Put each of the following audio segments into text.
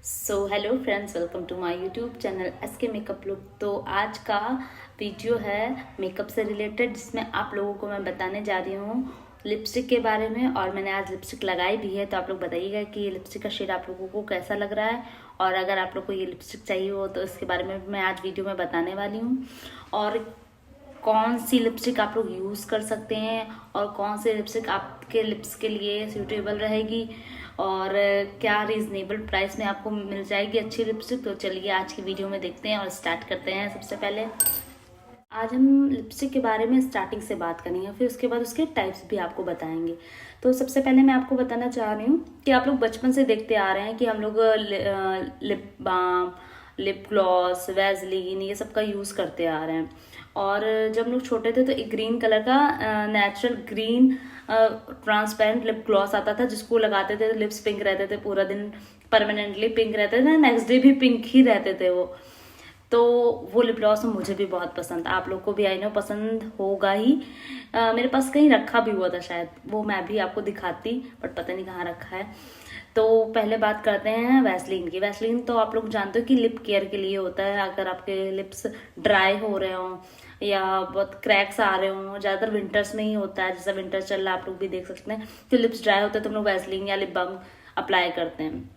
Hello friends, welcome to my YouTube channel SK makeup look. तो आज का video है मेकअप से रिलेटेड, जिसमें आप लोगों को मैं बताने जा रही हूँ लिपस्टिक के बारे में। और मैंने आज लिपस्टिक लगाई भी है, तो आप लोग बताइएगा कि ये लिपस्टिक का शेड आप लोगों को कैसा लग रहा है। और अगर आप लोग को ये लिपस्टिक चाहिए हो तो इसके बारे में मैं आज वीडियो में बताने वाली हूँ। और कौन सी लिपस्टिक आप लोग यूज़ कर सकते हैं और कौन सी लिपस्टिक आपके लिप्स के लिए सूटेबल रहेगी, और क्या रीज़नेबल प्राइस में आपको मिल जाएगी अच्छी लिपस्टिक। तो चलिए आज की वीडियो में देखते हैं और स्टार्ट करते हैं। सबसे पहले आज हम लिपस्टिक के बारे में स्टार्टिंग से बात करेंगे, फिर उसके बाद उसके टाइप्स भी आपको बताएंगे। तो सबसे पहले मैं आपको बताना चाह रही हूँ कि आप लोग बचपन से देखते आ रहे हैं कि हम लोग lip balm, lip gloss, Vaseline ये सब का यूज़ करते आ रहे हैं। और जब हम लोग छोटे थे तो एक ग्रीन कलर का natural green transparent lip gloss आता था, जिसको लगाते थे लिप्स पिंक रहते थे, पूरा दिन परमानेंटली पिंक रहते थे, नेक्स्ट डे भी पिंक ही रहते थे वो। तो वो लिप ग्लॉस मुझे भी बहुत पसंद, आप लोग को भी आई नो पसंद होगा ही। मेरे पास कहीं रखा भी हुआ था शायद, वो मैं भी आपको दिखाती, बट पता नहीं कहाँ रखा है। तो पहले बात करते हैं वैसलीन की। वैसलीन तो आप लोग जानते हो कि लिप केयर के लिए होता है। अगर आपके लिप्स ड्राई हो रहे हों या बहुत क्रैक्स आ रहे हों, ज़्यादातर विंटर्स में ही होता है, जैसा विंटर चल रहा है आप लोग भी देख सकते हैं, तो लिप्स ड्राई होते हैं तो हम लोग वैसलीन या लिप बाम अप्लाई करते हैं।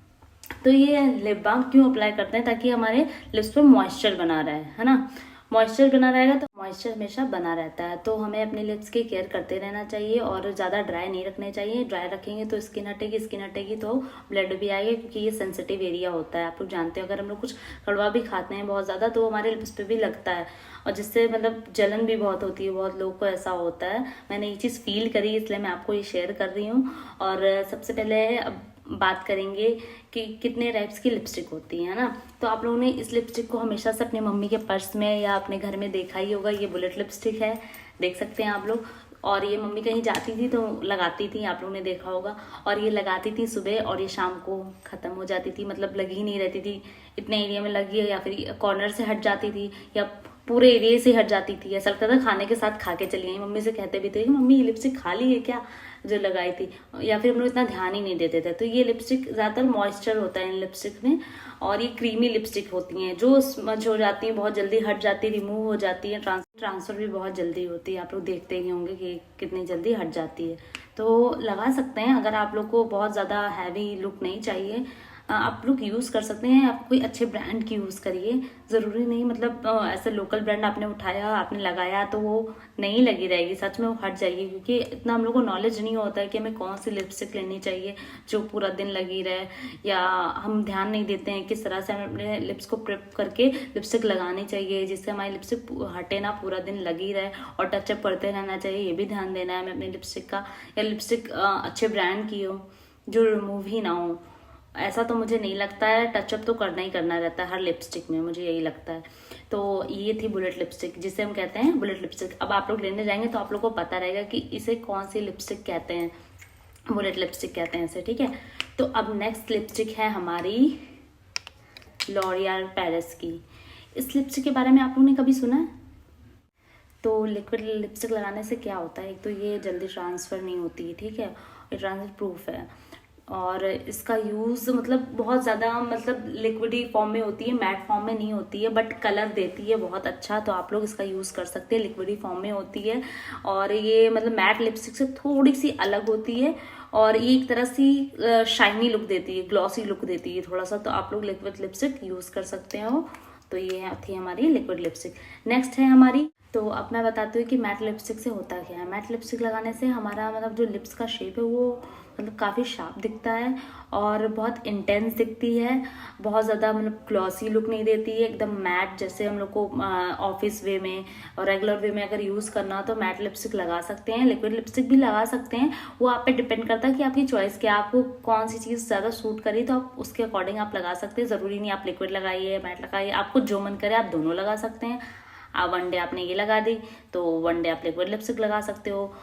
तो ये लिप बाम क्यों अप्लाई करते हैं? ताकि हमारे लिप्स पे मॉइस्चर बना रहे, है ना। मॉइस्चर बना रहेगा तो मॉइस्चर हमेशा बना रहता है, तो हमें अपने लिप्स की केयर करते रहना चाहिए और ज़्यादा ड्राई नहीं रखने चाहिए। ड्राई रखेंगे तो स्किन हटेगी तो ब्लड भी आएगा, क्योंकि ये सेंसिटिव एरिया होता है। आप लोग जानते हो अगर हम लोग कुछ कड़वा भी खाते हैं बहुत ज़्यादा तो हमारे लिप्स पे भी लगता है, और जिससे मतलब जलन भी बहुत होती है, बहुत लोगों को ऐसा होता है। मैंने ये चीज़ फील करी, इसलिए मैं आपको ये शेयर कर रही हूँ। और सबसे पहले अब बात करेंगे कि कितने टाइप्स की लिपस्टिक होती है ना। तो आप लोगों ने इस लिपस्टिक को हमेशा से अपने मम्मी के पर्स में या अपने घर में देखा ही होगा। ये बुलेट लिपस्टिक है, देख सकते हैं आप लोग। और ये मम्मी कहीं जाती थी तो लगाती थी, आप लोगों ने देखा होगा। और ये लगाती थी सुबह और ये शाम को ख़त्म हो जाती थी, मतलब लगी ही नहीं रहती थी। इतने एरिया में लगी है या फिर कॉर्नर से हट जाती थी या पूरे एरिया से हट जाती थी। ऐसा लगता था खाने के साथ खा के चली गई। मम्मी से कहते भी थे कि मम्मी ये लिपस्टिक खा ली है क्या जो लगाई थी, या फिर हम लोग इतना ध्यान ही नहीं देते थे। तो ये लिपस्टिक ज़्यादातर मॉइस्चर होता है इन लिपस्टिक में, और ये क्रीमी लिपस्टिक होती हैं जो स्मज हो जाती हैं, बहुत जल्दी हट जाती है, रिमूव हो जाती है, ट्रांसफ़र भी बहुत जल्दी होती है। आप लोग देखते ही होंगे कि कितनी जल्दी हट जाती है। तो लगा सकते हैं अगर आप लोग को बहुत ज़्यादा हैवी लुक नहीं चाहिए, आप लोग यूज़ कर सकते हैं। आप कोई अच्छे ब्रांड की यूज़ करिए, ज़रूरी नहीं मतलब ऐसे लोकल ब्रांड आपने उठाया आपने लगाया तो वो नहीं लगी रहेगी, सच में वो हट जाएगी। क्योंकि इतना हम लोग को नॉलेज नहीं होता है कि हमें कौन सी लिपस्टिक लेनी चाहिए जो पूरा दिन लगी रहे, या हम ध्यान नहीं देते हैं किस तरह से हमें अपने लिप्स को प्रेप करके लिपस्टिक लगानी चाहिए जिससे हमारी लिपस्टिक हटे ना, पूरा दिन लगी रहे। और टचअप करते रहना चाहिए, ये भी ध्यान देना है हमें अपनी लिपस्टिक का। या लिपस्टिक अच्छे ब्रांड की हो जो रिमूव ही ना हो, ऐसा तो मुझे नहीं लगता है। टचअप तो करना ही करना रहता है हर लिपस्टिक में, मुझे यही लगता है। तो ये थी बुलेट लिपस्टिक, जिसे हम कहते हैं बुलेट लिपस्टिक। अब आप लोग लेने जाएंगे तो आप लोग को पता रहेगा कि इसे कौन सी लिपस्टिक कहते हैं, बुलेट लिपस्टिक कहते हैं इसे, ठीक है। तो अब नेक्स्ट लिपस्टिक है हमारी लॉरियल पेरिस की। इस लिपस्टिक के बारे में आप लोगों ने कभी सुना है? तो लिक्विड लिपस्टिक लगाने से क्या होता है, एक तो ये जल्दी ट्रांसफ़र नहीं होती है, ठीक है, ये ट्रांसफर प्रूफ है। और इसका यूज़ मतलब बहुत ज़्यादा मतलब लिक्विडी फॉर्म में होती है, मैट फॉर्म में नहीं होती है, बट कलर देती है बहुत अच्छा। तो आप लोग इसका यूज़ कर सकते हैं, लिक्विडी फॉर्म में होती है। और ये मतलब मैट लिपस्टिक से थोड़ी सी अलग होती है, और ये एक तरह सी शाइनी लुक देती है, ग्लॉसी लुक देती है थोड़ा सा। तो आप लोग लिक्विड लिपस्टिक यूज़ कर सकते हो। तो ये थी हमारी लिक्विड लिपस्टिक। नेक्स्ट है हमारी, तो अब मैं बताती हूँ कि मैट लिपस्टिक से होता क्या है। मैट लिपस्टिक लगाने से हमारा मतलब जो लिप्स का शेप है वो मतलब काफ़ी शार्प दिखता है और बहुत इंटेंस दिखती है, बहुत ज़्यादा मतलब ग्लॉसी लुक नहीं देती है, एकदम मैट। जैसे हम लोग को ऑफिस वे में और रेगुलर वे में अगर यूज़ करना हो तो मैट लिपस्टिक लगा सकते हैं। लिक्विड लिपस्टिक भी लगा सकते हैं, वो आप पे डिपेंड करता है कि आपकी चॉइस क्या, आपको कौन सी चीज़ ज़्यादा सूट करी तो आप उसके अकॉर्डिंग आप लगा सकते हैं। ज़रूरी नहीं आप लिक्विड लगाइए मैट लगाइए, आपको जो मन करे आप दोनों लगा सकते हैं। वन डे आपने ये लगा दी तो वन डे आप लिक्विड लिपस्टिक लगा सकते हो,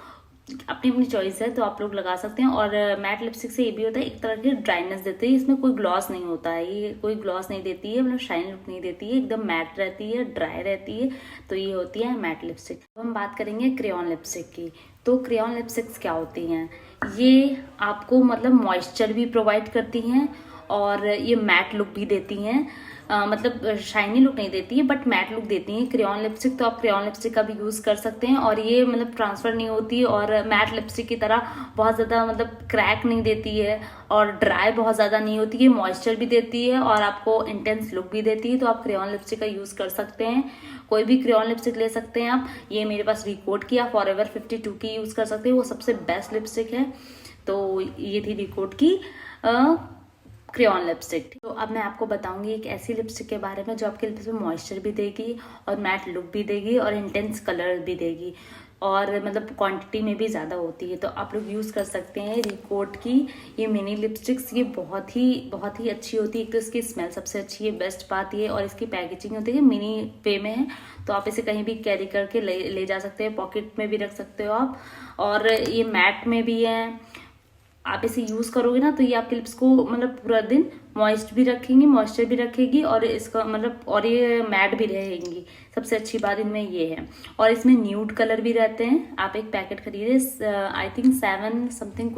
अपनी अपनी चॉइस है, तो आप लोग लगा सकते हैं। और मैट लिपस्टिक से ये भी होता है, एक तरह की ड्राइनेस देती है, इसमें कोई ग्लॉस नहीं होता है, ये कोई ग्लॉस नहीं देती है, मतलब शाइन लुक नहीं देती है, एकदम मैट रहती है, ड्राई रहती है। तो ये होती है मैट लिपस्टिक। अब हम बात करेंगे क्रेयॉन लिपस्टिक की। तो क्रेयॉन लिपस्टिक्स क्या होती हैं? ये आपको मतलब मॉइस्चर भी प्रोवाइड करती हैं और ये मैट लुक भी देती हैं। मतलब शाइनी लुक नहीं देती है बट मैट लुक देती है। क्रेयॉन लिपस्टिक तो आप क्रेयॉन लिपस्टिक का भी यूज़ कर सकते हैं और ये मतलब ट्रांसफ़र नहीं होती और मैट लिपस्टिक की तरह बहुत ज़्यादा मतलब क्रैक नहीं देती है और ड्राई बहुत ज़्यादा नहीं होती है, मॉइस्चर भी देती है और आपको इंटेंस लुक भी देती है। तो आप क्रेयॉन लिपस्टिक का यूज़ कर सकते हैं, कोई भी क्रेयॉन लिपस्टिक ले सकते हैं आप। ये मेरे पास रिकोड की, आप फॉरएवर 52 की यूज़ कर सकते हैं, वो सबसे बेस्ट लिपस्टिक है। तो ये थी रिकोड की क्रेयॉन लिपस्टिक। तो अब मैं आपको बताऊंगी एक ऐसी लिपस्टिक के बारे में जो आपके लिप्स में मॉइस्चर भी देगी और मैट लुक भी देगी और इंटेंस कलर भी देगी और मतलब क्वांटिटी में भी ज़्यादा होती है। तो आप लोग यूज़ कर सकते हैं रिकोड की ये मिनी लिपस्टिक्स। ये बहुत ही अच्छी होती है। एक तो इसकी स्मेल सबसे अच्छी है, बेस्ट बात ये, और इसकी पैकेजिंग होती है मिनी पे में है, तो आप इसे कहीं भी कैरी करके ले जा सकते हैं, पॉकेट में भी रख सकते हो आप। और ये मैट में भी है, आप इसे यूज़ करोगे ना तो ये आपके लिप्स को मतलब पूरा दिन मॉइस्चर भी रखेगी और इसका मतलब और ये मैट भी रहेंगी। सबसे अच्छी बात इनमें ये है। और इसमें न्यूड कलर भी रहते हैं। आप एक पैकेट खरीदे, आई थिंक 700 समथिंग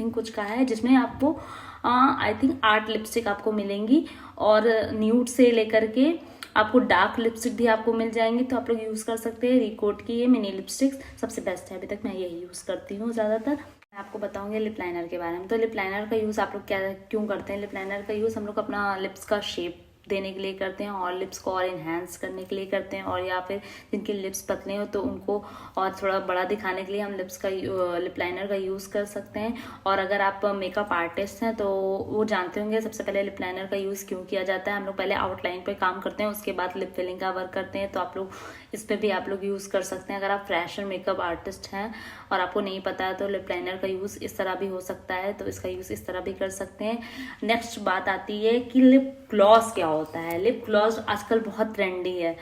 कुछ का है, जिसमें आपको आई थिंक 8 लिपस्टिक आपको मिलेंगी और न्यूड से लेकर के आपको डार्क लिपस्टिक भी आपको मिल जाएंगी। तो आप लोग यूज़ कर सकते हैं रिकोड की ये मिनी लिपस्टिक्स, सबसे बेस्ट है। अभी तक मैं यही यूज़ करती हूँ ज़्यादातर। मैं आपको बताऊंगी लिप लाइनर के बारे में। तो लिप लाइनर का यूज़ आप लोग क्यों करते हैं? लिप लाइनर का यूज़ हम लोग अपना लिप्स का शेप देने के लिए करते हैं और लिप्स को और इन्हेंस करने के लिए करते हैं, और या फिर जिनके लिप्स पतले हो तो उनको और थोड़ा बड़ा दिखाने के लिए हम लिप लाइनर का यूज़ कर सकते हैं। और अगर आप मेकअप आर्टिस्ट हैं तो वो जानते होंगे सबसे पहले लिप लाइनर का यूज़ क्यों किया जाता है। हम लोग पहले आउटलाइन पे काम करते हैं, उसके बाद लिप फिलिंग का वर्क करते हैं। तो आप लोग इस पर भी आप लोग यूज़ कर सकते हैं। अगर आप फ्रेशर मेकअप आर्टिस्ट हैं और आपको नहीं पता है तो लिप लाइनर का यूज़ इस तरह भी हो सकता है, तो इसका यूज़ इस तरह भी कर सकते हैं। नेक्स्ट बात आती है कि लिप ग्लॉस क्या होता है। लिप ग्लॉस आजकल बहुत ट्रेंडी है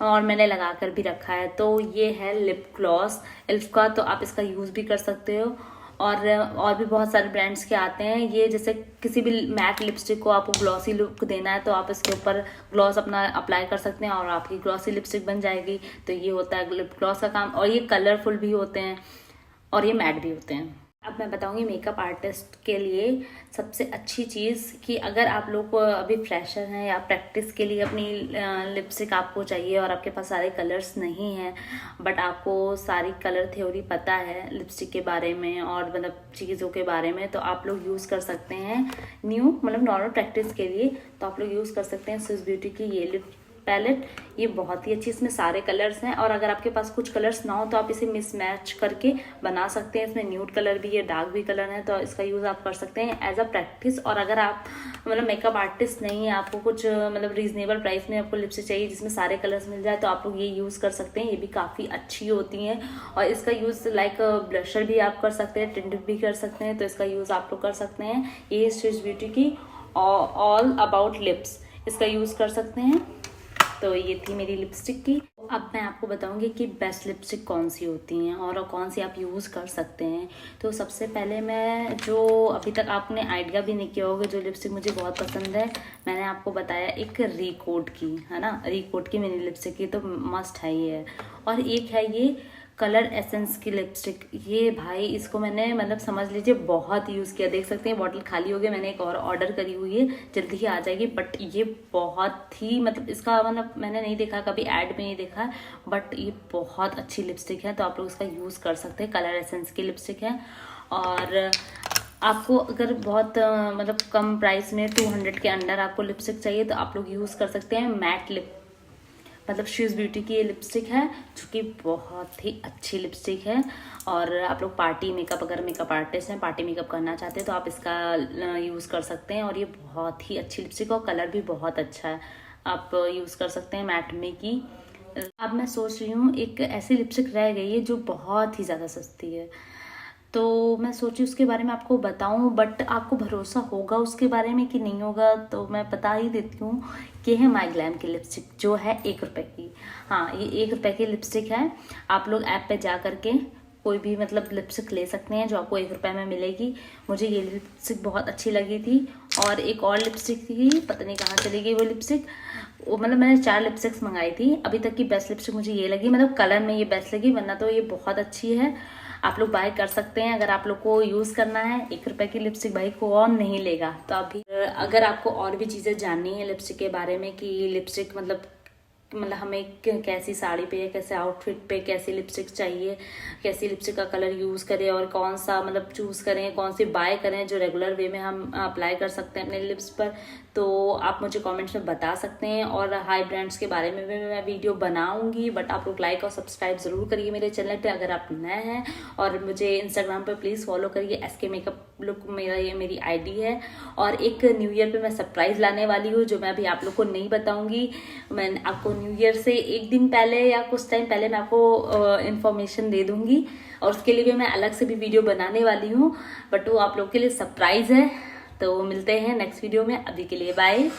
और मैंने लगा कर भी रखा है। तो ये है लिप ग्लॉस इल्फ का, तो आप इसका यूज़ भी कर सकते हो। और भी बहुत सारे ब्रांड्स के आते हैं ये, जैसे किसी भी मैट लिपस्टिक को आपको ग्लॉसी लुक देना है तो आप इसके ऊपर ग्लॉस अपना अप्लाई कर सकते हैं और आपकी ग्लॉसी लिपस्टिक बन जाएगी। तो ये होता है लिप ग्लॉस का काम, और ये कलरफुल भी होते हैं और ये मैट भी होते हैं। अब मैं बताऊंगी मेकअप आर्टिस्ट के लिए सबसे अच्छी चीज़ कि अगर आप लोग को अभी फ्रेशर हैं या प्रैक्टिस के लिए अपनी लिपस्टिक आपको चाहिए और आपके पास सारे कलर्स नहीं हैं बट आपको सारी कलर थ्योरी पता है लिपस्टिक के बारे में और मतलब चीज़ों के बारे में, तो आप लोग यूज़ कर सकते हैं मतलब नॉर्मल प्रैक्टिस के लिए। तो आप लोग यूज़ कर सकते हैं स्विस ब्यूटी की ये लिप पैलेट। ये बहुत ही अच्छी, इसमें सारे कलर्स हैं और अगर आपके पास कुछ कलर्स ना हो तो आप इसे मिसमैच करके बना सकते हैं। इसमें न्यूड कलर भी है, डार्क भी कलर है, तो इसका यूज़ आप कर सकते हैं एज अ प्रैक्टिस। और अगर आप मतलब मेकअप आर्टिस्ट नहीं है, आपको कुछ मतलब रीजनेबल प्राइस में आपको लिपस्टिक चाहिए जिसमें सारे कलर्स मिल जाए, तो आप लोग ये यूज़ कर सकते हैं। ये भी काफ़ी अच्छी होती हैं और इसका यूज़ लाइक ब्लशर भी आप कर सकते हैं, टिंट भी कर सकते हैं, तो इसका यूज़ आप लोग कर सकते हैं। ये स्विस ब्यूटी की ऑल अबाउट लिप्स, इसका यूज़ कर सकते हैं। तो ये थी मेरी लिपस्टिक की। अब मैं आपको बताऊंगी कि बेस्ट लिपस्टिक कौन सी होती हैं और कौन सी आप यूज़ कर सकते हैं। तो सबसे पहले मैं जो अभी तक आपने आइडिया भी नहीं किया होगा, जो लिपस्टिक मुझे बहुत पसंद है, मैंने आपको बताया एक रिकोड की, है ना, रिकोड की मेरी लिपस्टिक की तो मस्ट है ये। और एक है ये कलर एसेंस की लिपस्टिक। ये भाई इसको मैंने मतलब समझ लीजिए बहुत यूज़ किया। देख सकते हैं बॉटल खाली हो गई, मैंने एक और ऑर्डर करी हुई है, जल्दी ही आ जाएगी। बट ये बहुत ही मतलब इसका मतलब मैंने नहीं देखा, कभी ऐड में नहीं देखा, बट ये बहुत अच्छी लिपस्टिक है, तो आप लोग इसका यूज़ कर सकते हैं। कलर एसेंस की लिपस्टिक है और आपको अगर बहुत मतलब कम प्राइस में 200 के अंडर आपको लिपस्टिक चाहिए तो आप लोग यूज़ कर सकते हैं मैट लिप, मतलब स्विस ब्यूटी की ये लिपस्टिक है जो कि बहुत ही अच्छी लिपस्टिक है। और आप लोग पार्टी मेकअप, अगर मेकअप आर्टिस्ट हैं, पार्टी मेकअप करना चाहते हैं तो आप इसका यूज़ कर सकते हैं। और ये बहुत ही अच्छी लिपस्टिक और कलर भी बहुत अच्छा है, आप यूज़ कर सकते हैं मैट में की। अब मैं सोच रही हूँ एक ऐसी लिपस्टिक रह गई है जो बहुत ही ज़्यादा सस्ती है, तो मैं सोची उसके बारे में आपको बताऊं, बट आपको भरोसा होगा उसके बारे में कि नहीं होगा, तो मैं बता ही देती हूँ कि है माई ग्लैम की लिपस्टिक जो है 1 रुपये की। हाँ, ये 1 रुपये की लिपस्टिक है। आप लोग ऐप पे जा करके कोई भी मतलब लिपस्टिक ले सकते हैं जो आपको 1 रुपये में मिलेगी। मुझे ये लिपस्टिक बहुत अच्छी लगी थी। और एक और लिपस्टिक थी, पता नहीं कहाँ चली गई वो लिपस्टिक, मतलब मैंने 4 लिपस्टिक्स मंगाई थी, अभी तक की बेस्ट लिपस्टिक मुझे ये लगी, मतलब कलर में ये बेस्ट लगी, वरना तो ये बहुत अच्छी है। आप लोग बाय कर सकते हैं। अगर आप लोग को यूज़ करना है, 1 रुपए की लिपस्टिक भाई कौन नहीं लेगा। तो अभी अगर आपको और भी चीज़ें जाननी है लिपस्टिक के बारे में कि लिपस्टिक मतलब हमें कैसी साड़ी पे या कैसे आउटफिट पे कैसी लिपस्टिक चाहिए, कैसी लिपस्टिक का कलर यूज़ करें और कौन सा मतलब चूज़ करें, कौन सी बाय करें जो रेगुलर वे में हम अप्लाई कर सकते हैं अपने लिप्स पर, तो आप मुझे कमेंट्स में बता सकते हैं। और हाई ब्रांड्स के बारे में भी मैं वीडियो बनाऊंगी, बट आप लोग लाइक और सब्सक्राइब ज़रूर करिए मेरे चैनल पर अगर आप नए हैं। और मुझे इंस्टाग्राम पर प्लीज़ फॉलो करिए, SK मेकअप लुक मेरी ID है। और एक न्यू ईयर पे मैं सरप्राइज़ लाने वाली हूँ जो मैं अभी आप लोग को नहीं बताऊंगी। मैं आपको न्यू ईयर से 1 दिन पहले या कुछ टाइम पहले मैं आपको इन्फॉर्मेशन दे दूंगी, और उसके लिए भी मैं अलग से भी वीडियो बनाने वाली हूँ, बट वो आप लोग के लिए सरप्राइज़ है। तो मिलते हैं नेक्स्ट वीडियो में, अभी के लिए बाय।